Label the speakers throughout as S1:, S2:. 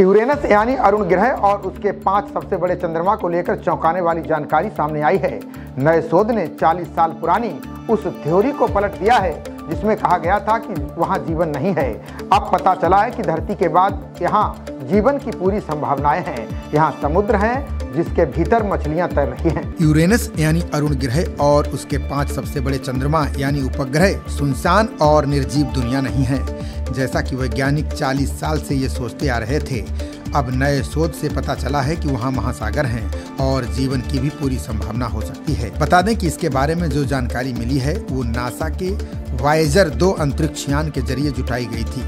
S1: Uranus यानी अरुण ग्रह और उसके 5 सबसे बड़े चंद्रमा को लेकर चौंकाने वाली जानकारी सामने आई है। नए शोध ने 40 साल पुरानी उस थ्योरी को पलट दिया है जिसमें कहा गया था कि वहां जीवन नहीं है। अब पता चला है कि धरती के बाद यहां जीवन की पूरी संभावनाएं हैं। यहां समुद्र है जिसके भीतर मछलियां तैर रही हैं।
S2: यूरेनस यानी अरुण ग्रह और उसके 5 सबसे बड़े चंद्रमा यानी उपग्रह सुनसान और निर्जीव दुनिया नहीं है, जैसा कि वैज्ञानिक 40 साल से ये सोचते आ रहे थे। अब नए शोध से पता चला है कि वहाँ महासागर हैं और जीवन की भी पूरी संभावना हो सकती है। बता दें कि इसके बारे में जो जानकारी मिली है वो नासा के वायेजर 2 अंतरिक्ष यान के जरिए जुटाई गई थी।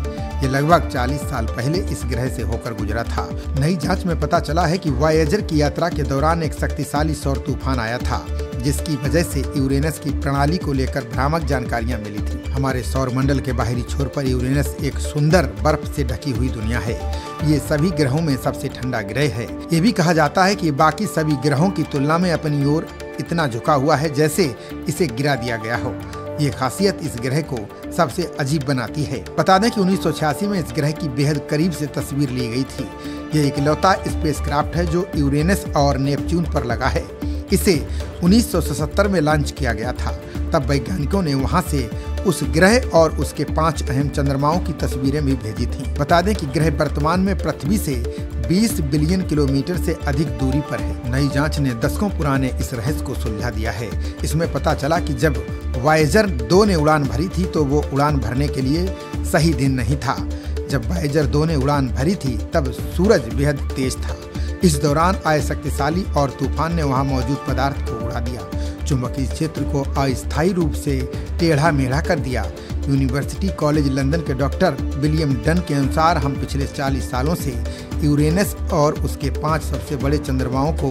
S2: ये लगभग 40 साल पहले इस ग्रह से होकर गुजरा था। नई जांच में पता चला है कि वायेजर की यात्रा के दौरान एक शक्तिशाली सौर तूफान आया था, जिसकी वजह से यूरेनस की प्रणाली को लेकर भ्रामक जानकारियां मिली थी। हमारे सौर मंडल के बाहरी छोर पर यूरेनस एक सुंदर बर्फ से ढकी हुई दुनिया है। ये सभी ग्रहों में सबसे ठंडा ग्रह है। ये भी कहा जाता है कि बाकी सभी ग्रहों की तुलना में अपनी ओर इतना झुका हुआ है जैसे इसे गिरा दिया गया हो। ये खासियत इस ग्रह को सबसे अजीब बनाती है। बता दें कि 1986 में इस ग्रह की बेहद करीब से तस्वीर ली गई थी। ये इकलौता स्पेसक्राफ्ट है जो यूरेनस और नेपच्यून पर लगा है। इसे 1977 में लॉन्च किया गया था। तब वैज्ञानिकों ने वहां से उस ग्रह और उसके 5 अहम चंद्रमाओं की तस्वीरें भी भेजी थी। बता दें कि ग्रह वर्तमान में पृथ्वी से 20 बिलियन किलोमीटर से अधिक दूरी पर है। नई जांच ने दशकों पुराने इस रहस्य को सुलझा दिया है। इसमें पता चला कि जब वायेजर 2 ने उड़ान भरी थी तो वो उड़ान भरने के लिए सही दिन नहीं था। जब वायेजर 2 ने उड़ान भरी थी तब सूरज बेहद तेज था। इस दौरान आए शक्तिशाली और तूफान ने वहां मौजूद पदार्थ को उड़ा दिया। चुंबकीय क्षेत्र को अस्थायी रूप से टेढ़ा मेढ़ा कर दिया। यूनिवर्सिटी कॉलेज लंदन के डॉक्टर विलियम डन के अनुसार हम पिछले 40 सालों से यूरेनस और उसके 5 सबसे बड़े चंद्रमाओं को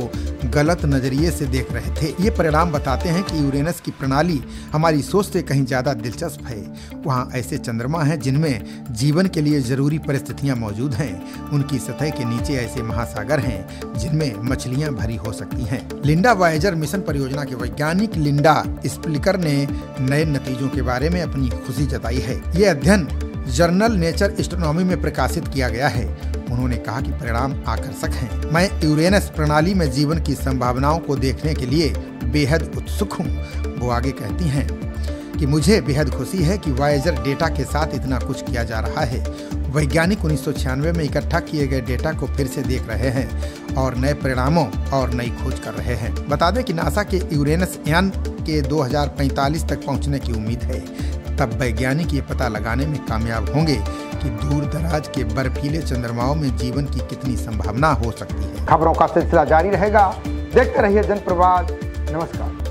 S2: गलत नजरिए से देख रहे थे। ये परिणाम बताते हैं कि यूरेनस की प्रणाली हमारी सोच से कहीं ज्यादा दिलचस्प है। वहाँ ऐसे चंद्रमा हैं जिनमें जीवन के लिए जरूरी परिस्थितियां मौजूद हैं। उनकी सतह के नीचे ऐसे महासागर हैं जिनमें मछलियां भरी हो सकती हैं। लिंडा वायेजर मिशन परियोजना के वैज्ञानिक लिंडा स्प्लिकर ने नए नतीजों के बारे में अपनी खुशी जताई है। ये अध्ययन जर्नल नेचर एस्ट्रोनॉमी में प्रकाशित किया गया है। उन्होंने कहा कि परिणाम आकर्षक हैं। मैं यूरेनस प्रणाली में जीवन की संभावनाओं को देखने के लिए बेहद उत्सुक हूँ। वो आगे कहती हैं कि मुझे बेहद खुशी है कि वायेजर डेटा के साथ इतना कुछ किया जा रहा है। वैज्ञानिक 1996 में इकट्ठा किए गए डेटा को फिर से देख रहे हैं और नए परिणामों और नई खोज कर रहे हैं। बता दें कि नासा के यूरेनस यान के 2045 तक पहुंचने की उम्मीद है। तब वैज्ञानिक ये पता लगाने में कामयाब होंगे कि दूर दराज के बर्फीले चंद्रमाओं में जीवन की कितनी संभावना हो सकती है।
S1: खबरों का सिलसिला जारी रहेगा। देखते रहिए जनप्रवाद। नमस्कार।